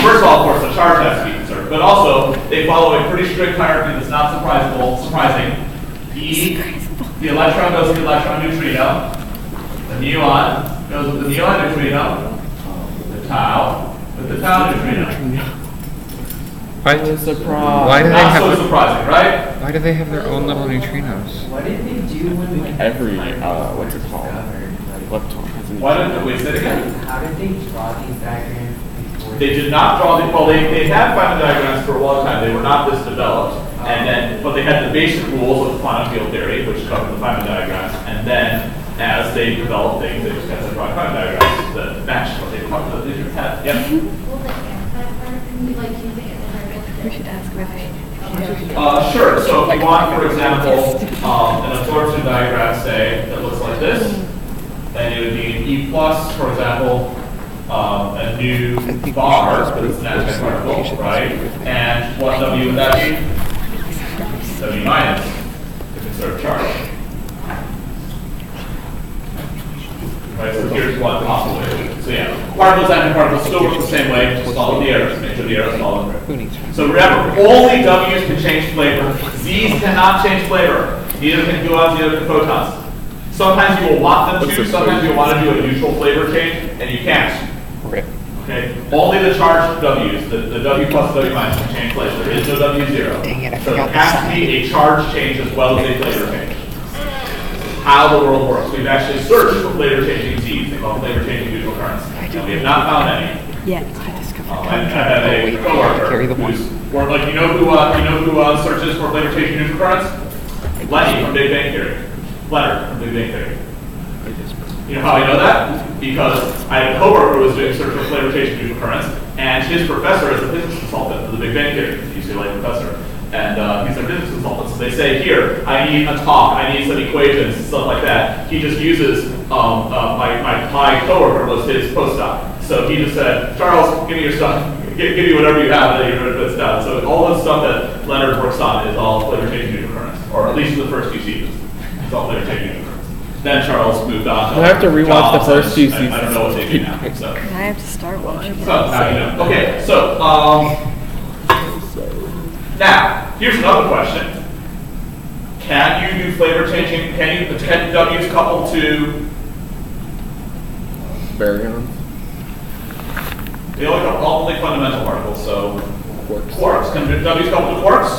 Speaker 1: First of all, of course, the charge has to be conserved, but also they follow a pretty strict hierarchy that's not surprising. The electron goes with the electron neutrino, the muon goes with the muon neutrino, the tau with the tau neutrino.
Speaker 3: What?
Speaker 5: Surprise.
Speaker 3: Why do they
Speaker 1: Not so
Speaker 3: have?
Speaker 1: surprising, right?
Speaker 3: Why do they have their own little neutrinos?
Speaker 8: What did they do when like
Speaker 5: Every, what's it called? Lepton has a
Speaker 1: Why didn't we say it again?
Speaker 8: How did they draw these diagrams before?
Speaker 1: They did not draw the, well, they had Feynman diagrams for a long time. They were not this developed. And then, but they had the basic rules of quantum field theory, which covered the Feynman diagrams. And then, as they developed things, they just had to draw Feynman diagrams that matched what they covered. They just had, yep.
Speaker 6: Well, the anti-part, can you like use the anti-part?
Speaker 2: We should ask Rick.
Speaker 1: Sure. So if you want, for example, an absorption diagram, say, that looks like this, then it would be an E plus, for example, a new bar, but it's an anti-particle, right? And what W would that be? W minus, the conserved charge. Right, so here's one possible way. So yeah, particles, antiparticles still work the same way, just follow the arrows, make sure the arrows follow them.
Speaker 3: Who needs one?
Speaker 1: So remember, only W's can change flavor. Z's cannot change flavor. Neither can gluons, neither can photons. Sometimes you will want them to, sometimes you want to do a neutral flavor change, and you can't.
Speaker 3: Rip.
Speaker 1: Okay? Only the charged W's, the W plus W minus can change flavor. There is no W0.
Speaker 7: Dang it, I
Speaker 1: So
Speaker 7: forgot
Speaker 1: it
Speaker 7: the
Speaker 1: has to
Speaker 7: sign.
Speaker 1: be a charge change as well as a flavor change. How the world works. We've actually searched for flavor changing Z's. They call them flavor changing neutral currents. And we have not found any.
Speaker 2: Yeah, I discovered.
Speaker 1: I had a
Speaker 7: Carry the
Speaker 1: coworker
Speaker 7: one.
Speaker 1: who's, or like, you know who searches for flavor changing neutral currents? Lenny from Big Bang Theory. Leonard from Big Bang Theory. You know how I know that? Because I had a coworker who was doing search for flavor changing neutral currents, and his professor is a physics consultant for the Big Bang Theory, UCLA professor. And he's a physics consultant. So they say, here, I need a talk, I need some equations, stuff like that. He just uses, my coworker was his postdoc. So he just said, Charles, give me your stuff. give you whatever you have, and then you're going to put down. So all the stuff that Leonard works on is all flavor changing new currents, or at least the first two seasons. It's all flavor changing new currents. Then Charles moved on.
Speaker 5: I have to rewatch the first two seasons.
Speaker 1: I don't know what they do now. So.
Speaker 2: I have to start watching.
Speaker 1: So now you know. Okay, so now here's another question: can you do flavor changing? Can W's couple to
Speaker 5: Baryons.
Speaker 1: they only fundamental particles? So
Speaker 5: Quarks.
Speaker 1: quarks. Can W's couple to quarks?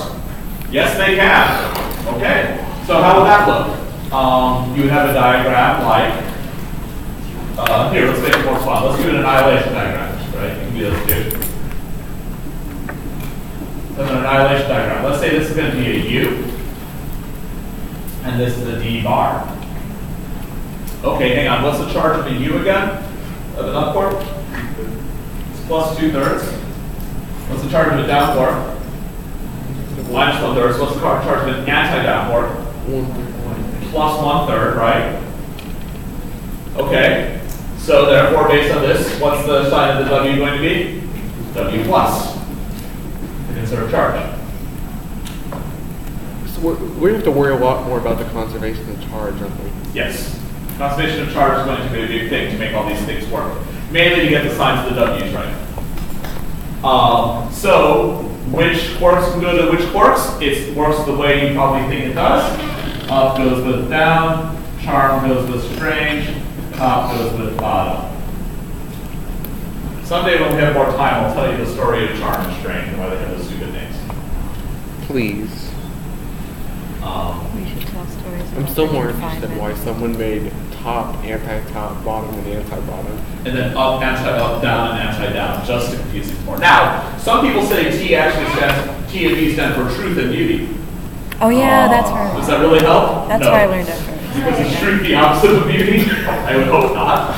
Speaker 1: Yes, they can. Okay. So how would that look? You would have a diagram like here. Let's make it more fun. Let's do an annihilation diagram. Right? You can do this too. So an annihilation diagram. Let's say this is going to be a U, and this is a D bar. Okay, hang on. What's the charge of a U again? Of an up quark? It's plus 2/3. What's the charge of a down quark? Minus 1/3. What's the charge of an anti-down quark? Plus 1/3, right? Okay. So therefore, based on this, what's the sign of the W going to be? W plus. To conserve charge.
Speaker 5: So we have to worry a lot more about the conservation of charge, aren't we?
Speaker 1: Yes. Conservation of charge is going to be a big thing to make all these things work. Mainly to get the signs of the W's right. So, which quarks can go to which quarks? It works the way you probably think it does. Up goes with down, charm goes with strange, top goes with bottom. Someday when we have more time, I'll tell you the story of charm and strange and why they have those stupid names.
Speaker 3: Please.
Speaker 2: We should tell stories.
Speaker 5: I'm still more interested why someone made top, anti-top, bottom, and anti-bottom.
Speaker 1: And then up, anti-up, down, and anti-down, just to confuse things more. Now, some people say T and B stand for truth and beauty.
Speaker 2: Oh yeah, that's right.
Speaker 1: Does that really help?
Speaker 2: That's
Speaker 1: No.
Speaker 2: where I learned it first.
Speaker 1: Because is truth the opposite of beauty? I would hope not.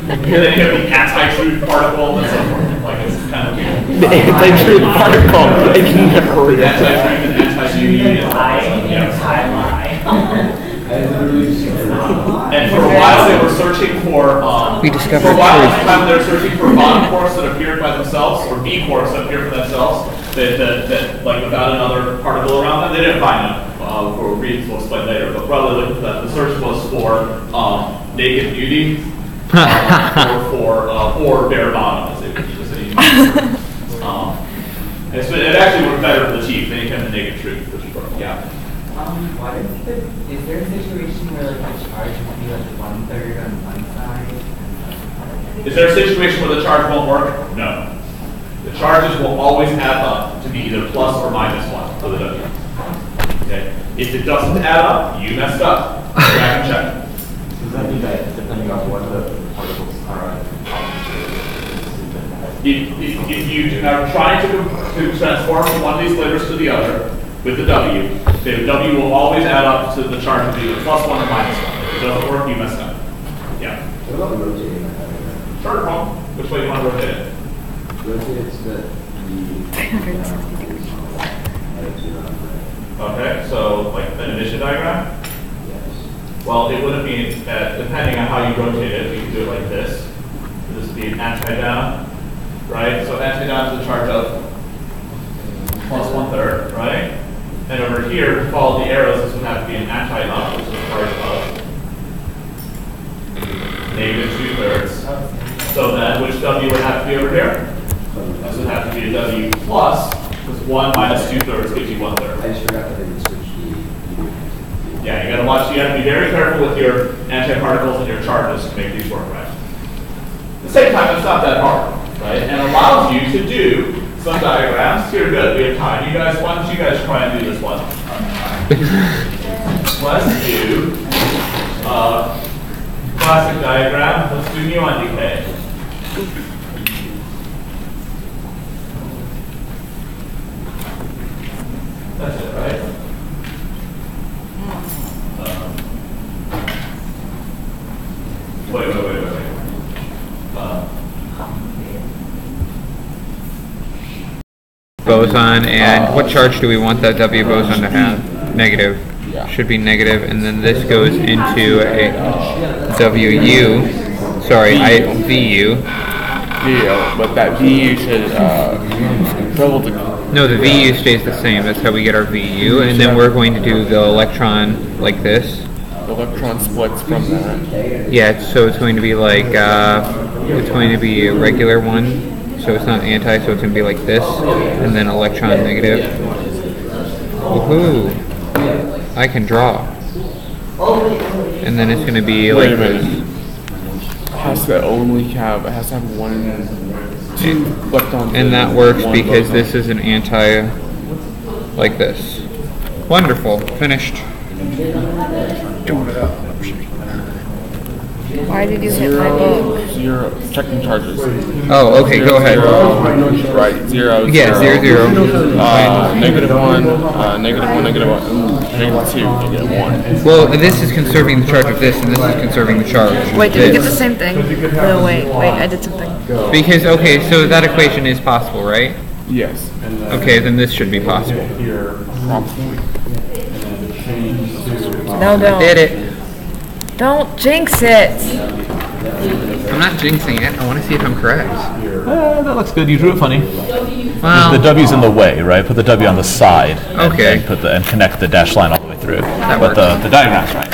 Speaker 1: And then you have the anti-truth particle and so forth. Like it's kind of weird.
Speaker 5: The anti-truth particle. I can never read that.
Speaker 1: Anti-truth and anti-beauty and all that stuff. Yeah. And for a while they were searching for
Speaker 3: We discovered
Speaker 1: for a while
Speaker 3: truth.
Speaker 1: time they were searching for bottom quarks that appeared by themselves or B quarks that appeared for themselves that like without another particle around them. They didn't find them for reasons we'll explain later. But probably the search was for naked beauty or bare bottom as they would use it. It actually worked better for the chief. They came to naked truth, which worked. Yeah.
Speaker 8: Is there a situation where like the charge would be like 1/3 on one side?
Speaker 1: Is there a situation where the charge won't work? No. The charges will always add up to be either plus or minus 1 for the W. Okay. If it doesn't add up, you messed up. Go back and check.
Speaker 4: Does that mean that depending on what the particles are,
Speaker 1: If you are trying to transform from one of these flavors to the other with the W, the W will always add up to the charge of either plus 1 or minus 1. If it doesn't work, you messed up. Yeah.
Speaker 4: what about rotating that?
Speaker 1: Sure, well, which way do you want to rotate it?
Speaker 4: Rotate it so that
Speaker 2: 360 degrees.
Speaker 1: Okay, so like an emission diagram?
Speaker 4: yes.
Speaker 1: Well, it wouldn't be, depending on how you rotate it, we could do it like this. This would be an anti-down, right? So anti-down is the charge of plus 1/3, right? And over here, to follow the arrows, this would have to be an anti-up, which is the charge of negative 2/3. So then, which W would have to be over here? This would have to be a W plus, because 1 minus 2/3 gives you 1/3.
Speaker 4: I just forgot that I didn't switch the
Speaker 1: Yeah, you gotta watch, you have to be very careful with your antiparticles and your charges to make these work right. At the same time, it's not that hard, right? And allows you to do some diagrams. Here, good, we have time. You guys, why don't you guys try and do this one? Let's do classic diagram. Let's do muon decay. That's it, right? Wait.
Speaker 3: Boson, and what charge do we want that W boson to have? Negative. Should be negative, and then this goes into a VU,
Speaker 5: Yeah, but that VU should double the
Speaker 3: No, the VU stays the same. That's how we get our VU, and then we're going to do the electron like this.
Speaker 5: electron splits from that.
Speaker 3: Yeah, so it's going to be like it's going to be a regular one. So it's not anti, so it's going to be like this, and then electron negative. Woohoo! I can draw. And then it's going to be
Speaker 5: Wait
Speaker 3: like
Speaker 5: a minute.
Speaker 3: this.
Speaker 5: It has to have one, two electrons.
Speaker 3: And that works because this is an anti like this. Wonderful. Finished.
Speaker 2: Why did you hit my book?
Speaker 5: Zero. Checking charges.
Speaker 3: Oh, okay, go ahead.
Speaker 5: Right. Zero.
Speaker 3: Yeah, 0, 0.
Speaker 5: Negative one. Negative one. Negative one. Negative two. Negative one.
Speaker 3: Well, this is conserving the charge of this, and this is conserving the charge. of
Speaker 2: Wait, did we get the
Speaker 3: this.
Speaker 2: same thing? No, wait, I did something.
Speaker 3: Because, okay, so that equation is possible, right?
Speaker 5: Yes.
Speaker 3: Okay, then this should be possible.
Speaker 5: Probably.
Speaker 2: No, don't.
Speaker 3: Did it.
Speaker 2: Don't jinx it.
Speaker 3: I'm not jinxing it. I want to see if I'm correct.
Speaker 1: That looks good. You drew it funny.
Speaker 3: Well,
Speaker 1: The W's in the way, right? Put the W on the side.
Speaker 3: Okay.
Speaker 1: And connect the dashed line all the way through.
Speaker 3: That
Speaker 1: But
Speaker 3: works.
Speaker 1: the diagram's right.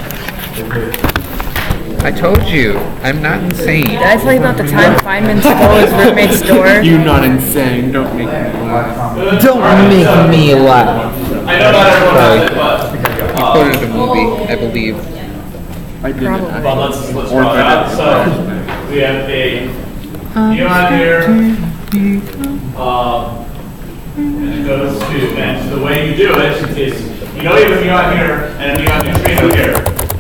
Speaker 3: I told you, I'm not insane.
Speaker 2: Did I tell you about the time Feynman stole his roommate's door?
Speaker 5: You're not insane. Don't make me laugh.
Speaker 3: Don't make me laugh.
Speaker 1: I know not everyone has it, but
Speaker 3: You quoted a movie, I believe.
Speaker 5: I didn't.
Speaker 2: Probably.
Speaker 1: well, let's draw that. So we have a neon here. And it goes to, and the way you do it is, you know you have a neon here and a neon neutrino here,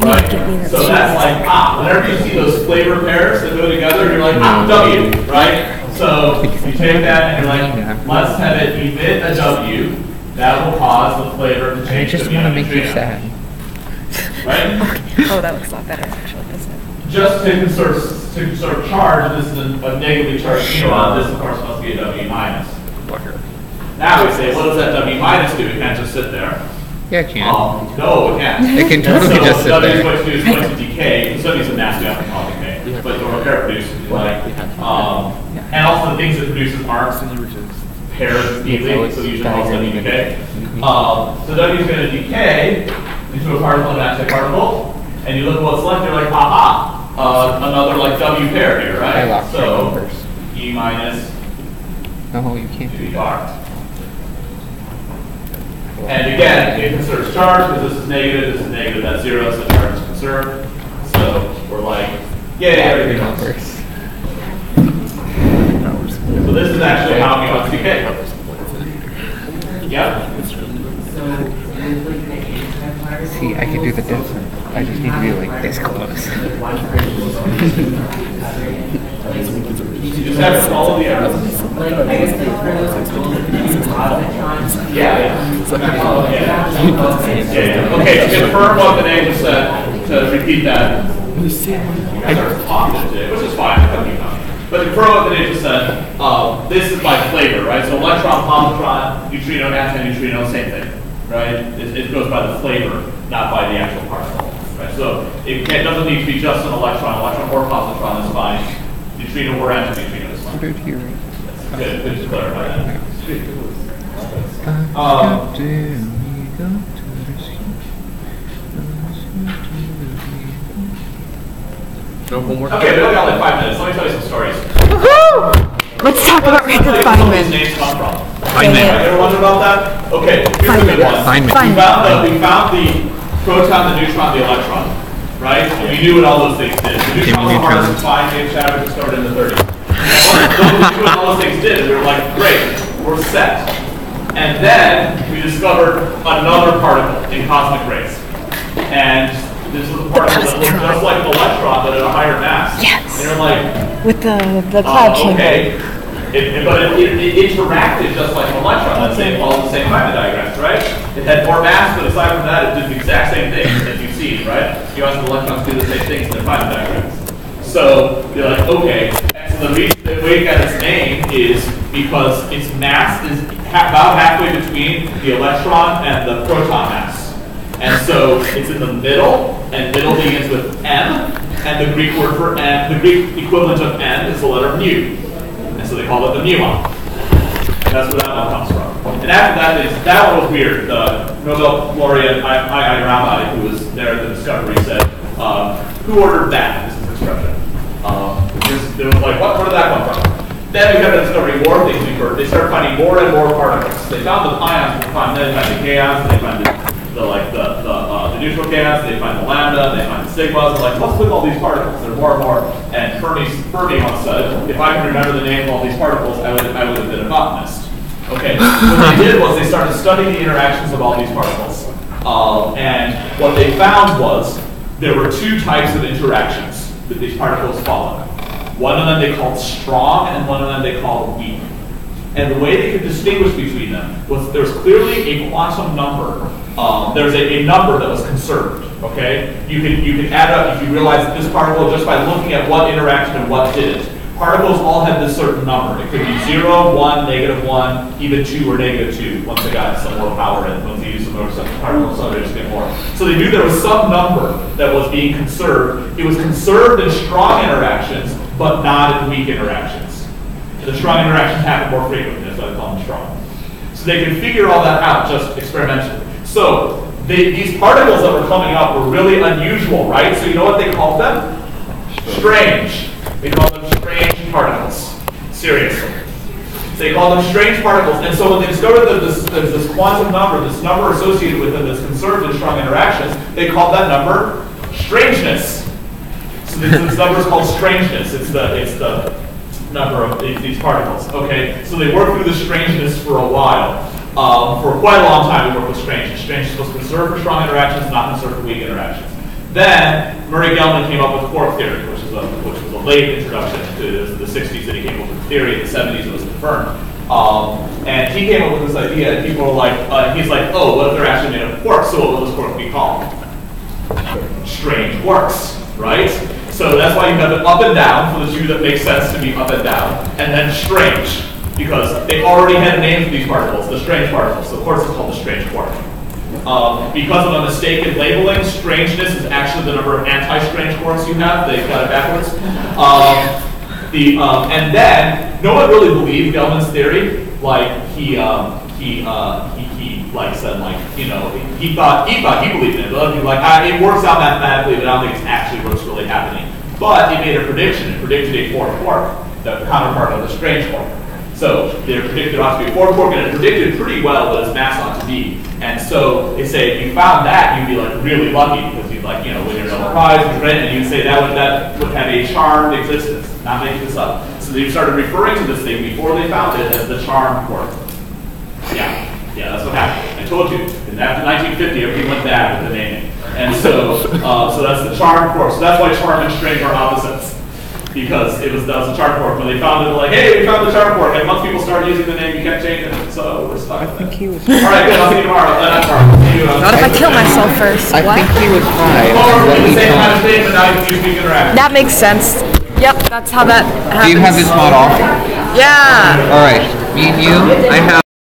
Speaker 1: right? So that's like, whenever you see those flavor pairs that go together, you're like, W, right? So you take that and you're like, let's have it emit a W. That will cause the flavor to
Speaker 3: I
Speaker 1: change
Speaker 3: just
Speaker 1: to
Speaker 3: want to
Speaker 1: neon
Speaker 3: make you
Speaker 1: neutrino,
Speaker 3: sad.
Speaker 1: right?
Speaker 2: Oh, that looks a lot better, actually, doesn't it?
Speaker 1: Just to conserve charge, this is a negatively charged neutron. This, of course, must be a W minus. Now we say, what does that W minus do? It can't just sit there.
Speaker 3: Yeah, I can.
Speaker 1: No, it can't.
Speaker 3: It can totally
Speaker 1: so
Speaker 3: just sit
Speaker 1: what W is
Speaker 3: there.
Speaker 1: going to do is going to decay. Studies of nasty alcohol decay, but the repair produces like, and also the things it produces aren't paired neatly, so usually also decay. So W is going to decay into a particle and antiparticle, and you look at what's left. You're like, another like W pair here,
Speaker 3: I
Speaker 1: right?
Speaker 3: locked
Speaker 1: So
Speaker 3: numbers.
Speaker 1: E minus
Speaker 3: No, you can't do
Speaker 1: 2
Speaker 3: that.
Speaker 1: bar. And again, it conserves charge because this is negative, that's 0, so charge is conserved. So we're like, yay, everything else.
Speaker 3: Numbers.
Speaker 1: So this is actually how muons decay. Yep.
Speaker 3: See, I can do the different. I just need to be like this close.
Speaker 1: You just have to follow the arrows. Yeah. Okay, to confirm what the name just said, to repeat that. I started talking today, which is fine. But to confirm what the name just said, this is by flavor, right? So electron, positron, neutrino, antineutrino, same thing, right? It goes by the flavor, not by the actual particle. Right? So it doesn't need to be just an electron or positron is fine. Neutrino or antineutrino is fine.
Speaker 3: Good here.
Speaker 1: Good to clarify that.
Speaker 5: No homework.
Speaker 1: Okay, but we got like 5 minutes. Let me tell you some stories.
Speaker 2: Let's talk about Richard
Speaker 1: Where these
Speaker 2: Feynman.
Speaker 1: names come from.
Speaker 2: Dang it.
Speaker 1: Ever wondered about that? Okay, here's a good one.
Speaker 3: Feynman.
Speaker 1: We found the proton, the neutron, the electron, right? And we knew what all those things did. The neutron was hardest to find, James Chadwick discovered in the 30s. Once we knew what all those things did, we were like, great, we're set. And then we discovered another particle in cosmic rays. And this was a particle that looked just like an electron, but at a higher mass.
Speaker 2: Yes.
Speaker 1: And you're like,
Speaker 2: With the cloud chamber.
Speaker 1: okay. But it interacted just like an electron. That same follows the same Feynman diagrams, right? It had more mass, but aside from that, it did the exact same thing as you've seen, right? You ask the electrons do the same things in their Feynman diagrams. So you're like, okay. And so the reason the way it got its name is because its mass is about halfway between the electron and the proton mass. And so it's in the middle, and middle begins with M, and the Greek word for M, the Greek equivalent of M is the letter mu. And so they called it the muon. That's where that one comes from. And after that one was weird. The Nobel laureate I. Ramai, who was there at the discovery, said, "Who ordered that?" This is the expression. They were like, "Where did that come from?" Then we got to discover more things we heard. They started finding more and more particles. They found the pions, then they find the kaons, they find the neutral kaons, they find the lambda, they find the sigmas. They're like, what's with all these particles? There are more and more. And Fermi once said, if I can remember the name of all these particles, I would have been a botanist. Okay, what they did was they started studying the interactions of all these particles. And what they found was there were two types of interactions that these particles follow. One of them they called strong, and one of them they called weak. And the way they could distinguish between them was there was clearly a quantum number. There's a number that was conserved. Okay, you can add up if you realize that this particle just by looking at what interacted and what didn't. Particles all had this certain number. It could be 0, 1, -1, even 2 or -2. Once they got some more power in, once they used some more particle accelerators to get more. So they knew there was some number that was being conserved. It was conserved in strong interactions, but not in weak interactions. The strong interactions happen more frequently, that's why they call them strong. So they can figure all that out just experimentally. So these particles that were coming up were really unusual, right? So you know what they called them? Strange. They called them strange particles. Seriously. They called them strange particles. And so when they discovered that there's this quantum number, this number associated with them that's conserved in strong interactions, they called that number strangeness. So this number is called strangeness. It's the number of these particles. Okay, so they worked through the strangeness for a while. For quite a long time, we worked with strangeness. Strangeness was conserved for strong interactions, not conserved for weak interactions. Then Murray Gell-Mann came up with quark theory, which was a late introduction to the 60s that he came up with the theory. In the 70s, it was confirmed. And he came up with this idea, and people were like, he's like, oh, what if they're actually made of quarks? So what will this quark be called? Strange quarks, right? So that's why you have it up and down for the two that make sense to be up and down, and then strange, because they already had a name for these particles, the strange particles. So of course it's called the strange quark. Because of a mistake in labeling, strangeness is actually the number of anti-strange quarks you have. They got it backwards. And then no one really believed Gell-Mann's theory. Like he like said, like, you know, he thought he believed in it. But other people like, it works out mathematically, but I don't think it's actually what's really happening. But he made a prediction. It predicted a fourth quark, the counterpart of the strange quark. So they predicted it ought to be a fourth quark, and it predicted pretty well what its mass ought to be. And so they say if you found that, you'd be like really lucky, because you'd like, you know, win your Nobel Prize, and you'd say that would have a charmed existence, not making this up. So they started referring to this thing before they found it as the charmed quark. Yeah, that's what happened. I told you. And after 1950, everything went bad with the naming. And so that's the charmed quark. So that's why charm and strange are opposites. Because that was a charm quark. When they found it, they're like, hey, we found the charm quark. And once people started using the name, you kept changing it. So we're stuck.
Speaker 7: I think he was.
Speaker 1: All right, good. I'll see you tomorrow. Not tomorrow.
Speaker 2: Not if I kill myself first.
Speaker 3: I
Speaker 2: What?
Speaker 3: think he was high.
Speaker 1: Or
Speaker 3: What
Speaker 1: the
Speaker 3: we
Speaker 1: same kind of
Speaker 3: thought.
Speaker 1: thing, but now you can use weak interaction.
Speaker 2: That makes sense. Yep, that's how that happens.
Speaker 3: Do you have this mod off?
Speaker 2: Yeah.
Speaker 3: All right, me and you. I have.